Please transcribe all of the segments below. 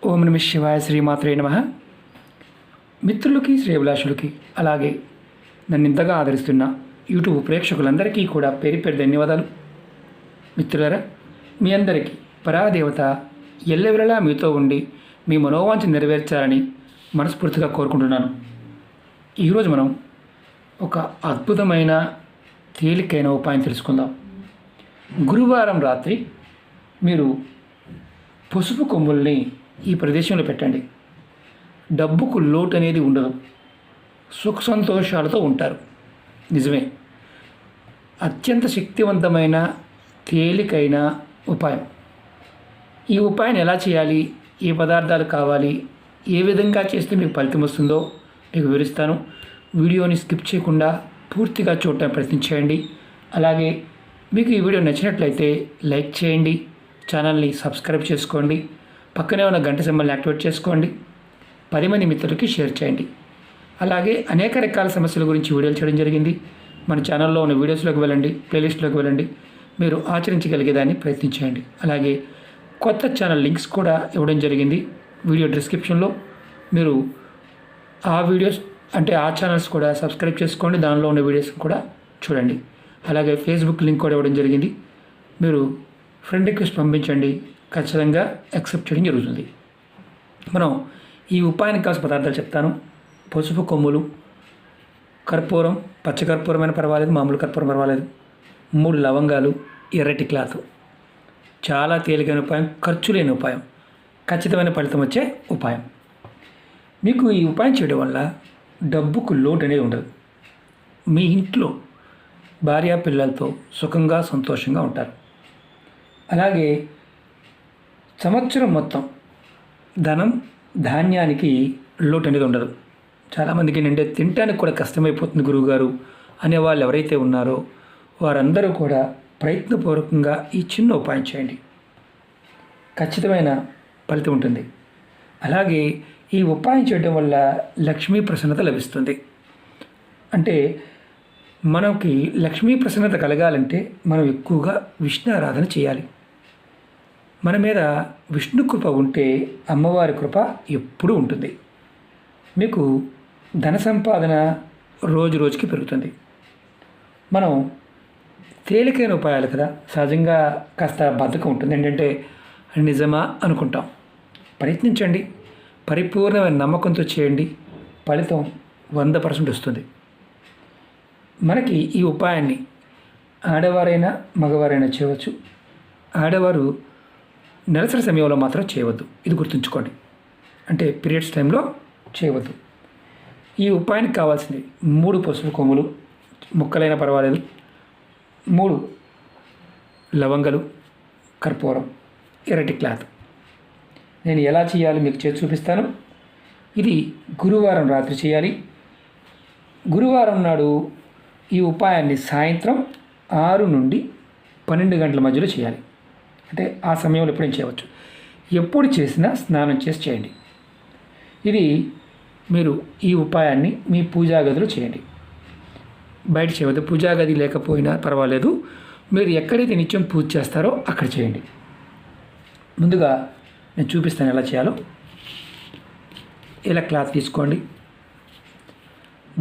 ఓం నమ శివాయ శ్రీమాత్రే నమః. మిత్రులకి శ్రేయభిలాషులకి అలాగే నన్ను ఇంతగా ఆదరిస్తున్న యూట్యూబ్ ప్రేక్షకులందరికీ కూడా పేరు పేరు ధన్యవాదాలు. మిత్రులారా, మీ అందరికీ పరాదేవత ఎల్లవెల్లలా మీతో ఉండి మీ మనోవాంఛ నెరవేర్చాలని మనస్ఫూర్తిగా కోరుకుంటున్నాను. ఈరోజు మనం ఒక అద్భుతమైన తేలికైన ఉపాయం తెలుసుకుందాం. గురువారం రాత్రి మీరు పసుపు కొమ్ముల్ని ఈ ప్రదేశంలో పెట్టండి. డబ్బుకు లోటు అనేది ఉండదు, సుఖ సంతోషాలతో ఉంటారు. నిజమే, అత్యంత శక్తివంతమైన తేలికైన ఉపాయం. ఈ ఉపాయాన్ని ఎలా చేయాలి, ఏ పదార్థాలు కావాలి, ఏ విధంగా చేస్తే మీకు ఫలితం వస్తుందో మీకు వివరిస్తాను. వీడియోని స్కిప్ చేయకుండా పూర్తిగా చూడటానికి ప్రయత్నించేయండి. అలాగే మీకు ఈ వీడియో నచ్చినట్లయితే లైక్ చేయండి, ఛానల్ని సబ్స్క్రైబ్ చేసుకోండి, పక్కనే ఉన్న గంట సింబల్ని యాక్టివేట్ చేసుకోండి, 10 మంది మిత్రులకి షేర్ చేయండి. అలాగే అనేక రకాల సమస్యల గురించి వీడియోలు చేయడం జరిగింది. మన ఛానల్లో ఉన్న వీడియోస్లోకి వెళ్ళండి, ప్లేలిస్ట్లోకి వెళ్ళండి, మీరు ఆచరించగలిగేదాన్ని ప్రయత్నించండి. అలాగే కొత్త ఛానల్ లింక్స్ కూడా ఇవ్వడం జరిగింది వీడియో డిస్క్రిప్షన్లో. మీరు ఆ వీడియోస్ అంటే ఆ ఛానల్స్ కూడా సబ్స్క్రైబ్ చేసుకోండి, దానిలో ఉన్న వీడియోస్ కూడా చూడండి. అలాగే ఫేస్బుక్ లింక్ కూడా ఇవ్వడం జరిగింది, మీరు ఫ్రెండ్ రిక్వెస్ట్ పంపించండి, ఖచ్చితంగా యాక్సెప్ట్ చేయడం జరుగుతుంది. మనం ఈ ఉపాయానికి కావాల్సిన పదార్థాలు చెప్తాను. పసుపు కొమ్ములు, కర్పూరం, పచ్చకర్పూరమైన పర్వాలేదు, మామూలు కర్పూరం పర్వాలేదు, 3 లవంగాలు, ఎర్రటి క్లాత్. చాలా తేలికైన ఉపాయం, ఖర్చు లేని ఉపాయం, ఖచ్చితమైన ఫలితం వచ్చే ఉపాయం. మీకు ఈ ఉపాయం చేయడం వల్ల డబ్బుకు లోటు అనేది ఉండదు. మీ ఇంట్లో భార్య పిల్లలతో సుఖంగా సంతోషంగా ఉంటారు. అలాగే సంవత్సరం మొత్తం ధనం ధాన్యానికి లోటు అనేది ఉండదు. చాలామందికి ఏంటంటే తినడానికి కూడా కష్టమైపోతుంది గురువుగారు అనేవాళ్ళు ఎవరైతే ఉన్నారో వారందరూ కూడా ప్రయత్నపూర్వకంగా ఈ చిన్న ఉపాయం చేయండి, ఖచ్చితమైన ఫలితం ఉంటుంది. అలాగే ఈ ఉపాయం చేయడం వల్ల లక్ష్మీ ప్రసన్నత లభిస్తుంది. అంటే మనకి లక్ష్మీ ప్రసన్నత కలగాలంటే మనం ఎక్కువగా విష్ణు ఆరాధన చేయాలి. మన మీద విష్ణు కృప ఉంటే అమ్మవారి కృప ఎప్పుడూ ఉంటుంది. మీకు ధన సంపాదన రోజు రోజుకి పెరుగుతుంది. మనం తేలికైన ఉపాయాలు కదా, సహజంగా కాస్త బద్ధకం ఉంటుంది. ఏంటంటే నిజమా అనుకుంటాం. ప్రయత్నించండి, పరిపూర్ణమైన నమ్మకంతో చేయండి, ఫలితం 100% వస్తుంది. మనకి ఈ ఉపాయాన్ని ఆడవారైనా మగవారైనా చేయవచ్చు. ఆడవారు నెలసరి సమయంలో మాత్రం చేయవద్దు, ఇది గుర్తుంచుకోండి. అంటే పీరియడ్స్ టైంలో చేయవద్దు. ఈ ఉపాయానికి కావాల్సింది 3 పసుపు కొమ్ములు, ముక్కలైనా పర్వాలేదు, 3 లవంగలు, కర్పూరం, ఎర్రటి క్లాత్. నేను ఎలా చేయాలో మీకు చేసి చూపిస్తాను. ఇది గురువారం రాత్రి చేయాలి. గురువారం నాడు ఈ ఉపాయాన్ని సాయంత్రం 6 నుండి 12 గంటల మధ్యలో చేయాలి. అంటే ఆ సమయంలో ఎప్పుడైనా చేయవచ్చు. ఎప్పుడు చేసినా స్నానం చేసి చేయండి. ఇది మీరు ఈ ఉపాయాన్ని మీ పూజా గదిలో చేయండి, బయట చేయవద్దు. పూజా గది లేకపోయినా పర్వాలేదు, మీరు ఎక్కడైతే నిత్యం పూజ చేస్తారో అక్కడ చేయండి. ముందుగా నేను చూపిస్తాను ఎలా చేయాలో. ఇలా క్లాత్ తీసుకోండి.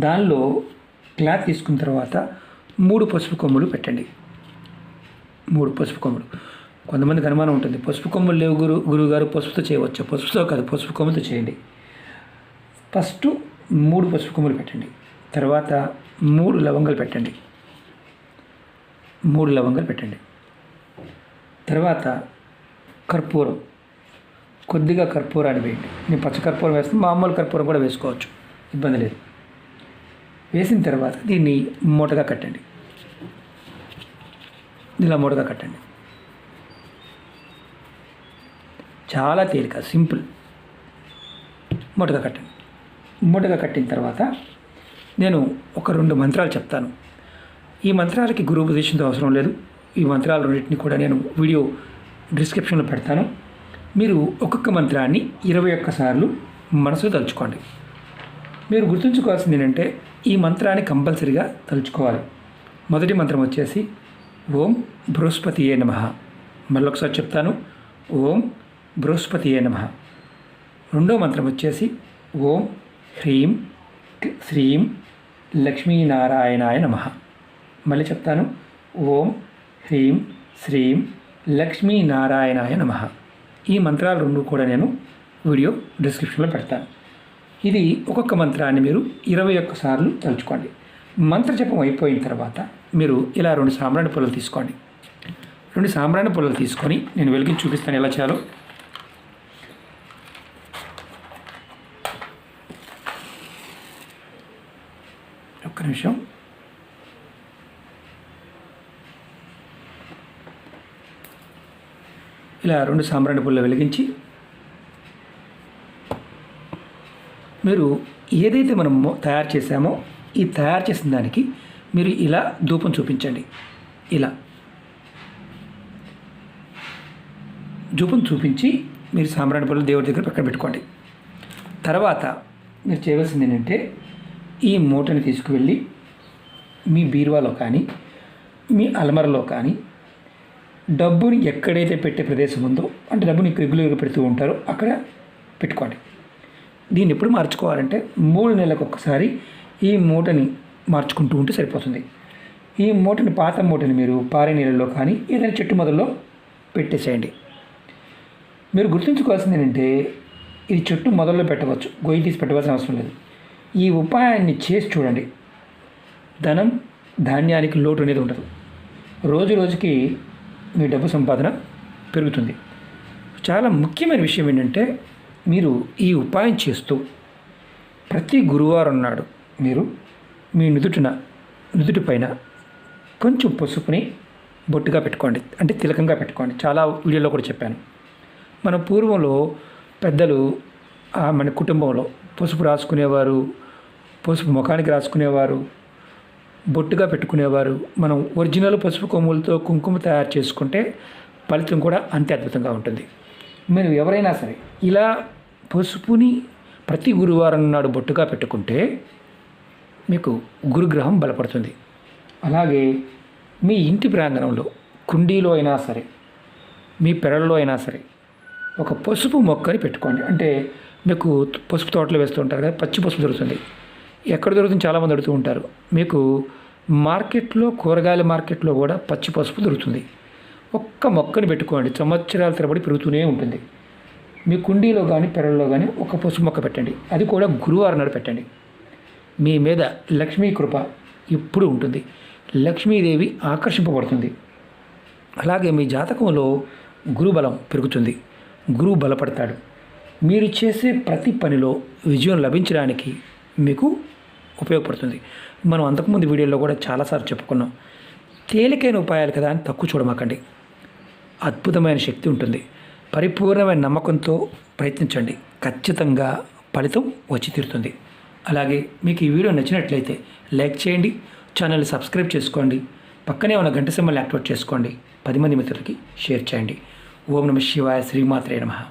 దానిలో క్లాత్ తీసుకున్న తర్వాత 3 పసుపు కొమ్ములు పెట్టండి. 3 పసుపు కొమ్ములు. కొంతమందికి అనుమానం ఉంటుంది, పసుపు కొమ్ములు లేవు గురువుగారు, పసుపుతో చేయవచ్చు. పసుపుతో కాదు, పసుపు కొమ్ములతో చేయండి. ఫస్ట్ 3 పసుపు కొమ్ములు పెట్టండి. తర్వాత 3 లవంగాలు పెట్టండి. 3 లవంగాలు పెట్టండి. తర్వాత కర్పూరం, కొద్దిగా కర్పూరాన్ని వేయండి. నేను పచ్చకర్పూరం వేస్తాను, మామూలు కర్పూరం కూడా వేసుకోవచ్చు, ఇబ్బంది లేదు. వేసిన తర్వాత దీన్ని మూటగా కట్టండి. ఇలా మూటగా కట్టండి. చాలా తేలిక, సింపుల్. మూటగా కట్టండి. మూటగా కట్టిన తర్వాత నేను ఒక 2 మంత్రాలు చెప్తాను. ఈ మంత్రాలకి గురువు ఉపదేశంతో అవసరం లేదు. ఈ మంత్రాలు రెండింటిని కూడా నేను వీడియో డిస్క్రిప్షన్లో పెడతాను. మీరు ఒక్కొక్క మంత్రాన్ని 21 సార్లు మనసులో తలుచుకోండి. మీరు గుర్తుంచుకోవాల్సింది ఏంటంటే ఈ మంత్రాన్ని కంపల్సరీగా తలుచుకోవాలి. మొదటి మంత్రం వచ్చేసి ఓం బృహస్పతియే నమః. మళ్ళొకసారి చెప్తాను, ఓం బృహస్పతియే నమః. రెండో మంత్రం వచ్చేసి ఓం హ్రీం శ్రీం లక్ష్మీనారాయణాయ నమః. మళ్ళీ చెప్తాను, ఓం హ్రీం శ్రీం లక్ష్మీనారాయణాయ నమః. ఈ మంత్రాలు రెండు కూడా నేను వీడియో డిస్క్రిప్షన్లో పెడతాను. ఇది ఒక్కొక్క మంత్రాన్ని మీరు 21 సార్లు తలుచుకోండి. మంత్ర జపం అయిపోయిన తర్వాత మీరు ఇలా 2 సాంబ్రాణి పుల్లలు తీసుకోండి. 2 సాంబ్రాణి పుల్లలు తీసుకొని నేను వెలిగించి చూపిస్తాను ఎలా చేయాలో. ఒక్క నిమిషం. ఇలా 2 సాంబ్రాణి పుల్లలు వెలిగించి మీరు ఏదైతే మనం తయారు చేసామో ఈ తయారు చేసిన దానికి మీరు ఇలా ధూపం చూపించండి. ఇలా ధూపం చూపించి మీరు సాంబ్రాణి పుల్లలు దేవుడి దగ్గర పక్కన పెట్టుకోండి. తర్వాత మీరు చేయవలసింది ఏంటంటే ఈ మూటని తీసుకువెళ్ళి మీ బీరువాలో కానీ మీ అల్మరలో కానీ డబ్బుని ఎక్కడైతే పెట్టే ప్రదేశం ఉందో, అంటే డబ్బుని రెగ్యులర్గా పెడుతూ ఉంటారో అక్కడ పెట్టుకోండి. దీన్ని ఎప్పుడు మార్చుకోవాలంటే 3 నెలలకు ఒక్కసారి ఈ మూటని మార్చుకుంటూ ఉంటే సరిపోతుంది. ఈ మూటని, పాత మూటని మీరు పారే నీళ్ళలో కానీ ఏదైనా చెట్టు మొదల్లో పెట్టేసేయండి. మీరు గుర్తుంచుకోవాల్సింది ఏంటంటే ఇది చెట్టు మొదల్లో పెట్టవచ్చు, గొయ్యి తీసి పెట్టవలసిన అవసరం లేదు. ఈ ఉపాయాన్ని చేసి చూడండి, ధనం ధాన్యానికి లోటు అనేది ఉండదు. రోజు రోజుకి మీ డబ్బు సంపాదన పెరుగుతుంది. చాలా ముఖ్యమైన విషయం ఏంటంటే మీరు ఈ ఉపాయం చేస్తూ ప్రతి గురువారం నాడు మీరు మీ నుదుటి పైన కొంచెం పసుపుని బొట్టుగా పెట్టుకోండి, అంటే తిలకంగా పెట్టుకోండి. చాలా వీడియోలో కూడా చెప్పాను. మన పూర్వంలో పెద్దలు మన కుటుంబంలో పసుపు రాసుకునేవారు, పసుపు ముఖానికి రాసుకునేవారు, బొట్టుగా పెట్టుకునేవారు. మనం ఒరిజినల్ పసుపు కొమ్ములతో కుంకుమ తయారు చేసుకుంటే ఫలితం కూడా అంతే అద్భుతంగా ఉంటుంది. మీరు ఎవరైనా సరే ఇలా పసుపుని ప్రతి గురువారం నాడు బొట్టుగా పెట్టుకుంటే మీకు గురుగ్రహం బలపడుతుంది. అలాగే మీ ఇంటి ప్రాంగణంలో కుండీలో అయినా సరే, మీ పెరల్లో అయినా సరే ఒక పసుపు మొక్కని పెట్టుకోండి. అంటే మీకు పసుపు తోటలు వేస్తూ ఉంటారు కదా, పచ్చి పసుపు దొరుకుతుంది. ఎక్కడ దొరుకుతుంది చాలామంది అడుగుతూ ఉంటారు. మీకు మార్కెట్లో, కూరగాయల మార్కెట్లో కూడా పచ్చి పసుపు దొరుకుతుంది. ఒక్క మొక్కని పెట్టుకోండి, సంవత్సరాల తరబడి పెరుగుతూనే ఉంటుంది. మీ కుండీలో కానీ పెరల్లో కానీ ఒక పసుపు మొక్క పెట్టండి. అది కూడా గురువారం నాడు పెట్టండి. మీ మీద లక్ష్మీ కృప ఎప్పుడు ఉంటుంది, లక్ష్మీదేవి ఆకర్షింపబడుతుంది. అలాగే మీ జాతకంలో గురుబలం పెరుగుతుంది, గురువు బలపడతాడు. మీరు చేసే ప్రతి పనిలో విజయం లభించడానికి మీకు ఉపయోగపడుతుంది. మనం అంతకుముందు వీడియోలో కూడా చాలాసార్లు చెప్పుకున్నాం. తేలికైన ఉపాయాలు కదా అని తక్కువ చూడమాకండి. అద్భుతమైన శక్తి ఉంటుంది. పరిపూర్ణమైన నమ్మకంతో ప్రయత్నించండి, ఖచ్చితంగా ఫలితం వచ్చి తీరుతుంది. అలాగే మీకు ఈ వీడియో నచ్చినట్లయితే లైక్ చేయండి, ఛానల్ని సబ్స్క్రైబ్ చేసుకోండి, పక్కనే ఉన్న గంట సింబల్ని యాక్టివేట్ చేసుకోండి, 10 మంది మిత్రులకి షేర్ చేయండి. ఓం నమః శివాయ. శ్రీమాత్రే నమః.